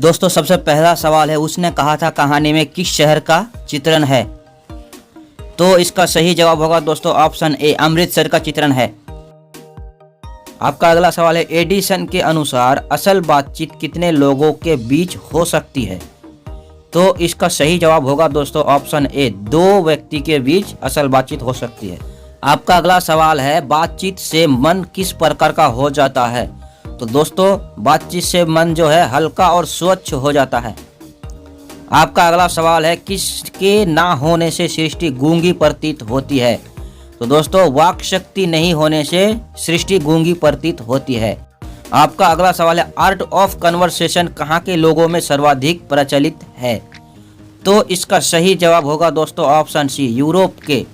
दोस्तों सबसे पहला सवाल है, उसने कहा था कहानी में किस शहर का चित्रण है? तो इसका सही जवाब होगा दोस्तों ऑप्शन ए, अमृतसर का चित्रण है। आपका अगला सवाल है, एडिसन के अनुसार असल बातचीत कितने लोगों के बीच हो सकती है? तो इसका सही जवाब होगा दोस्तों ऑप्शन ए, 2 व्यक्ति के बीच असल बातचीत हो सकती है। आपका अगला सवाल है, बातचीत से मन किस प्रकार का हो जाता है? तो दोस्तों बातचीत से मन जो है हल्का और स्वच्छ हो जाता है। आपका अगला सवाल है, किसके ना होने से सृष्टि गूंगी प्रतीत होती है? तो दोस्तों वाक शक्ति नहीं होने से सृष्टि गूंगी प्रतीत होती है। आपका अगला सवाल है, आर्ट ऑफ कन्वर्सेशन कहाँ के लोगों में सर्वाधिक प्रचलित है? तो इसका सही जवाब होगा दोस्तों ऑप्शन सी, यूरोप के।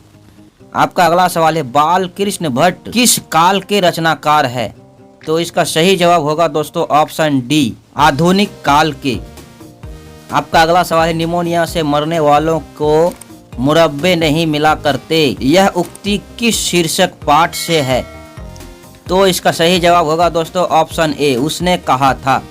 आपका अगला सवाल है, बाल कृष्ण भट्ट किस काल के रचनाकार है? तो इसका सही जवाब होगा दोस्तों ऑप्शन डी, आधुनिक काल के। आपका अगला सवाल है, निमोनिया से मरने वालों को मुरब्बे नहीं मिला करते, यह उक्ति किस शीर्षक पाठ से है? तो इसका सही जवाब होगा दोस्तों ऑप्शन ए, उसने कहा था।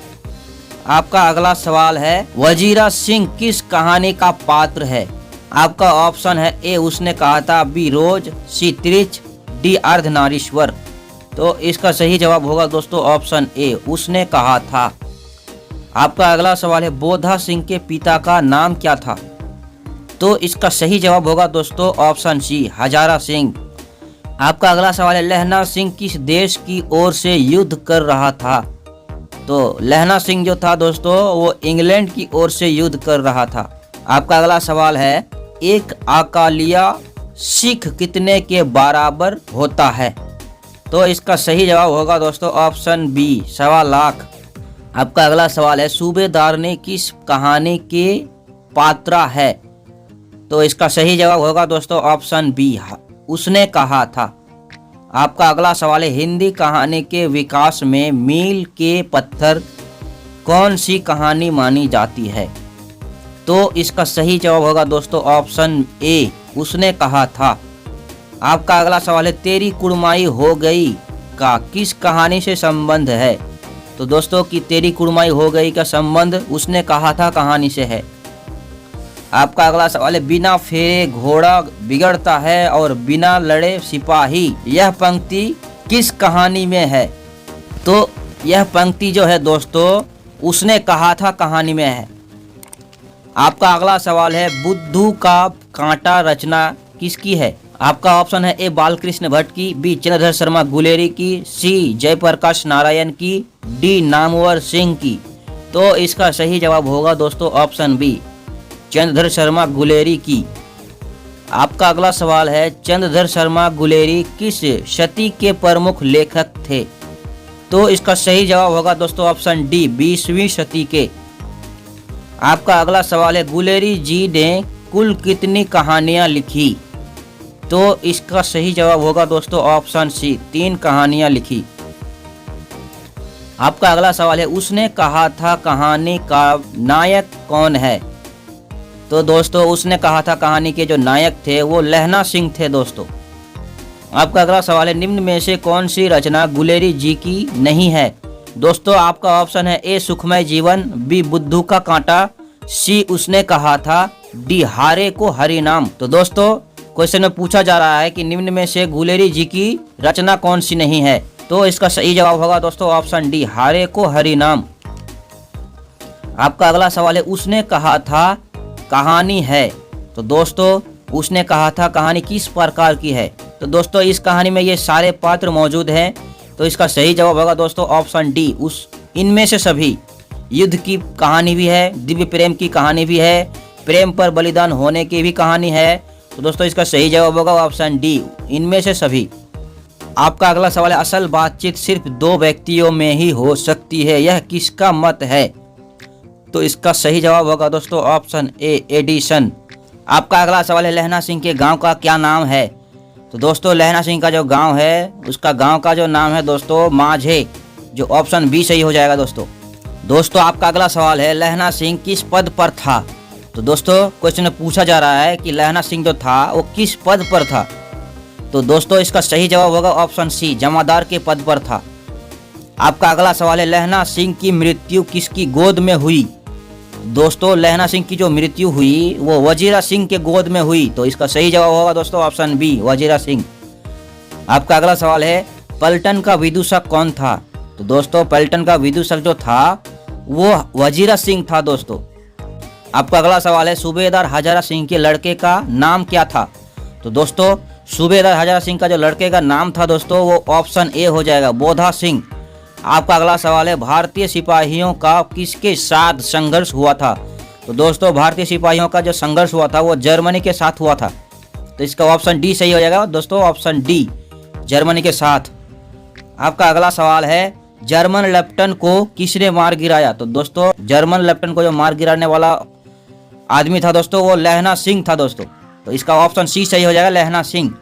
आपका अगला सवाल है, वजीरा सिंह किस कहानी का पात्र है? आपका ऑप्शन है ए, उसने कहा था, बी रोज, सी त्रिच, डी अर्धनारीश्वर। तो इसका सही जवाब होगा दोस्तों ऑप्शन ए, उसने कहा था। आपका अगला सवाल है, बोधा सिंह के पिता का नाम क्या था? तो इसका सही जवाब होगा दोस्तों ऑप्शन सी, हजारा सिंह। आपका अगला सवाल है, लहना सिंह किस देश की ओर से युद्ध कर रहा था? तो लहना सिंह जो था दोस्तों वो इंग्लैंड की ओर से युद्ध कर रहा था। आपका अगला सवाल है, एक अकालिया सिख कितने के बराबर होता है? तो इसका सही जवाब होगा दोस्तों ऑप्शन बी, 1.25 लाख। आपका अगला सवाल है, सूबेदार ने किस कहानी के पात्रा है? तो इसका सही जवाब होगा दोस्तों ऑप्शन बी, उसने कहा था। आपका अगला सवाल है, हिंदी कहानी के विकास में मील के पत्थर कौन सी कहानी मानी जाती है? तो इसका सही जवाब होगा दोस्तों ऑप्शन ए, उसने कहा था। आपका अगला सवाल है, तेरी कुड़माई हो गई का किस कहानी से संबंध है? तो दोस्तों की तेरी कुड़माई हो गई का संबंध उसने कहा था कहानी से है। आपका अगला सवाल है, बिना फेरे घोड़ा बिगड़ता है और बिना लड़े सिपाही, यह पंक्ति किस कहानी में है? तो यह पंक्ति जो है दोस्तों उसने कहा था कहानी में है। आपका अगला सवाल है, बुद्धू का कांटा रचना किसकी है? आपका ऑप्शन है ए, बालकृष्ण भट्ट की, बी चंद्रधर शर्मा गुलेरी की, सी जयप्रकाश नारायण की, डी नामवर सिंह की। तो इसका सही जवाब होगा दोस्तों ऑप्शन बी, चंद्रधर शर्मा गुलेरी की। आपका अगला सवाल है, चंद्रधर शर्मा गुलेरी किस शती के प्रमुख लेखक थे? तो इसका सही जवाब होगा दोस्तों ऑप्शन डी, 20वीं शती के। आपका अगला सवाल है, गुलेरी जी ने कुल कितनी कहानियां लिखी? तो इसका सही जवाब होगा दोस्तों ऑप्शन सी, 3 कहानियां लिखी। आपका अगला सवाल है, उसने कहा था कहानी का नायक कौन है? तो दोस्तों उसने कहा था कहानी के जो नायक थे वो लहना सिंह थे दोस्तों। आपका अगला सवाल है, निम्न में से कौन सी रचना गुलेरी जी की नहीं है? दोस्तों आपका ऑप्शन है ए, सुखमय जीवन, बी बुद्धू का कांटा, सी उसने कहा था, डी हारे को हरि नाम। तो दोस्तों क्वेश्चन में पूछा जा रहा है कि निम्न में से गुलेरी जी की रचना कौन सी नहीं है? तो इसका सही जवाब होगा दोस्तों ऑप्शन डी, हारे को हरि नाम। आपका अगला सवाल है, उसने कहा था कहानी है। तो दोस्तों उसने कहा था कहानी किस प्रकार की है? तो दोस्तों इस कहानी में ये सारे पात्र मौजूद हैं। तो इसका सही जवाब होगा दोस्तों ऑप्शन डी, उस इनमें से सभी। युद्ध की कहानी भी है, दिव्य प्रेम की कहानी भी है, प्रेम पर बलिदान होने की भी कहानी है। तो दोस्तों इसका सही जवाब होगा ऑप्शन डी, इनमें से सभी। आपका अगला सवाल है, असल बातचीत सिर्फ 2 व्यक्तियों में ही हो सकती है, यह किसका मत है? तो इसका सही जवाब होगा दोस्तों ऑप्शन ए, एडिसन। आपका अगला सवाल है, लहना सिंह के गांव का क्या नाम है? तो दोस्तों लहना सिंह का जो गांव है उसका गांव का जो नाम है दोस्तों माझे, जो ऑप्शन बी सही हो जाएगा दोस्तों आपका अगला सवाल है, लहना सिंह किस पद पर था? तो दोस्तों क्वेश्चन में पूछा जा रहा है कि लहना सिंह जो था वो किस पद पर था? तो दोस्तों इसका सही जवाब होगा ऑप्शन सी, जमादार के पद पर था। आपका अगला सवाल है, लहना सिंह की मृत्यु किसकी गोद में हुई? दोस्तों लहना सिंह की जो मृत्यु हुई वो वजीरा सिंह के गोद में हुई। तो इसका सही जवाब होगा दोस्तों ऑप्शन बी, वजीरा सिंह। आपका अगला सवाल है पलटन का विदूषक कौन था? तो दोस्तों पलटन का विदूषक जो था वो वजीरा सिंह था दोस्तों। आपका अगला सवाल है सूबेदार हजारा सिंह के लड़के का नाम क्या था? तो दोस्तों सूबेदार हजारा सिंह का जो लड़के का नाम था दोस्तों वो ऑप्शन ए हो जाएगा, बोधा सिंह। आपका अगला सवाल है भारतीय सिपाहियों का किसके साथ संघर्ष हुआ था? तो दोस्तों भारतीय सिपाहियों का जो संघर्ष हुआ था वो जर्मनी के साथ हुआ था। तो इसका ऑप्शन डी सही हो जाएगा दोस्तों, ऑप्शन डी, जर्मनी के साथ। आपका अगला सवाल है जर्मन लेफ्टिनेंट को किसने मार गिराया? तो दोस्तों जर्मन लेफ्टिनेंट को जो मार गिराने वाला आदमी था दोस्तों वो लहना सिंह था दोस्तों। तो इसका ऑप्शन सी सही हो जाएगा, लहना सिंह।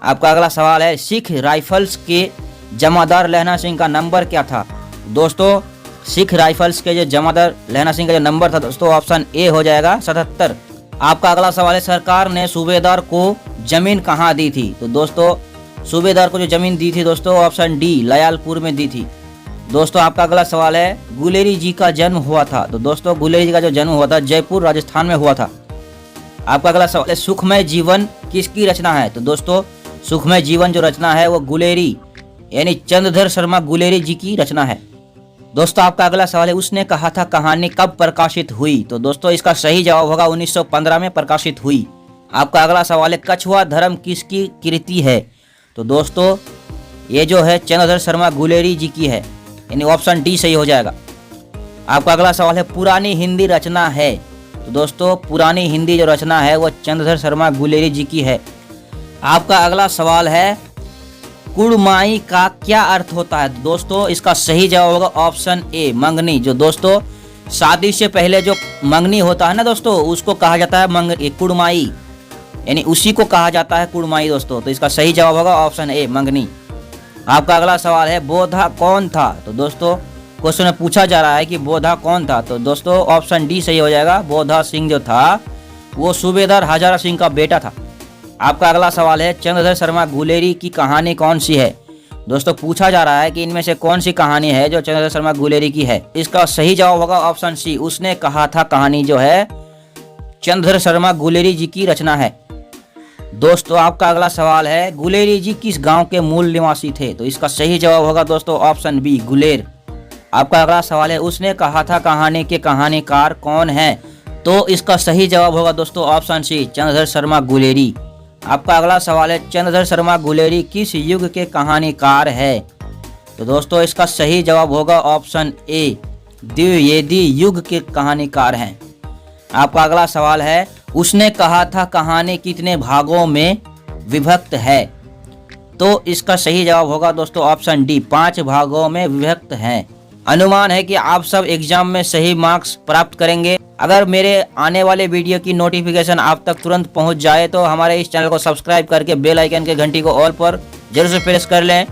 आपका अगला सवाल है सिख राइफल्स के जमादार लहना सिंह का नंबर क्या था? दोस्तों सिख राइफल्स के जो जमादार लहना सिंह का जो नंबर था दोस्तों ऑप्शन ए हो जाएगा 77। आपका अगला सवाल है सरकार ने सूबेदार को जमीन कहाँ दी थी? तो दोस्तों सूबेदार को जो जमीन दी थी दोस्तों ऑप्शन डी, लयालपुर में दी थी। दोस्तों आपका अगला सवाल है गुलेरी जी का जन्म हुआ था? तो दोस्तों गुलेरी जी का जो जन्म हुआ था जयपुर राजस्थान में हुआ था। आपका अगला सवाल है सुखमय जीवन किसकी रचना है? तो दोस्तों सुखमय जीवन जो रचना है वो गुलेरी यानी चंद्रधर शर्मा गुलेरी जी की रचना है। दोस्तों आपका अगला सवाल है उसने कहा था कहानी कब प्रकाशित हुई? तो दोस्तों इसका सही जवाब होगा 1915 में प्रकाशित हुई। आपका अगला सवाल है कछुआ धर्म किसकी कृति है? तो दोस्तों ये जो है चंद्रधर शर्मा गुलेरी जी की है, यानी ऑप्शन डी सही हो जाएगा। आपका अगला सवाल है पुरानी हिंदी रचना है? तो दोस्तों पुरानी हिंदी जो रचना है वो चंद्रधर शर्मा गुलेरी जी की है। आपका अगला सवाल है कुड़माई का क्या अर्थ होता है? दोस्तों इसका सही जवाब होगा ऑप्शन ए, मंगनी। जो दोस्तों शादी से पहले जो मंगनी होता है ना दोस्तों उसको कहा जाता है कुड़माई, यानी उसी को कहा जाता है कुड़माई दोस्तों। तो इसका सही जवाब होगा ऑप्शन ए, मंगनी। आपका अगला सवाल है बोधा कौन था? तो दोस्तों क्वेश्चन में पूछा जा रहा है कि बोधा कौन था? तो दोस्तों ऑप्शन डी सही हो जाएगा, बोधा सिंह जो था वो सूबेदार हजारा सिंह का बेटा था। आपका अगला सवाल है चंद्रधर शर्मा गुलेरी की कहानी कौन सी है? दोस्तों पूछा जा रहा है कि इनमें से कौन सी कहानी है जो चंद्रधर शर्मा गुलेरी की है? इसका सही जवाब होगा ऑप्शन सी, उसने कहा था कहानी जो है चंद्रधर शर्मा गुलेरी जी की रचना है। दोस्तों आपका अगला सवाल है गुलेरी जी किस गांव के मूल निवासी थे? तो इसका सही जवाब होगा दोस्तों ऑप्शन बी, गुलेर। आपका अगला सवाल है उसने कहा था कहानी के कहानीकार कौन है? तो इसका सही जवाब होगा दोस्तों ऑप्शन सी, चंद्रधर शर्मा गुलेरी। आपका अगला सवाल है चंद्रधर शर्मा गुलेरी किस युग के कहानीकार है? तो दोस्तों इसका सही जवाब होगा ऑप्शन ए, द्विवेदी युग के कहानीकार हैं। आपका अगला सवाल है उसने कहा था कहानी कितने भागों में विभक्त है? तो इसका सही जवाब होगा दोस्तों ऑप्शन डी, 5 भागों में विभक्त है। अनुमान है कि आप सब एग्जाम में सही मार्क्स प्राप्त करेंगे। अगर मेरे आने वाले वीडियो की नोटिफिकेशन आप तक तुरंत पहुंच जाए तो हमारे इस चैनल को सब्सक्राइब करके बेल आइकन के घंटी को ऑल पर जरूर से प्रेस कर लें,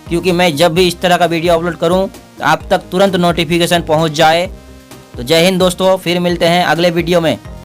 क्योंकि मैं जब भी इस तरह का वीडियो अपलोड करूं तो आप तक तुरंत नोटिफिकेशन पहुंच जाए। तो जय हिंद दोस्तों, फिर मिलते हैं अगले वीडियो में।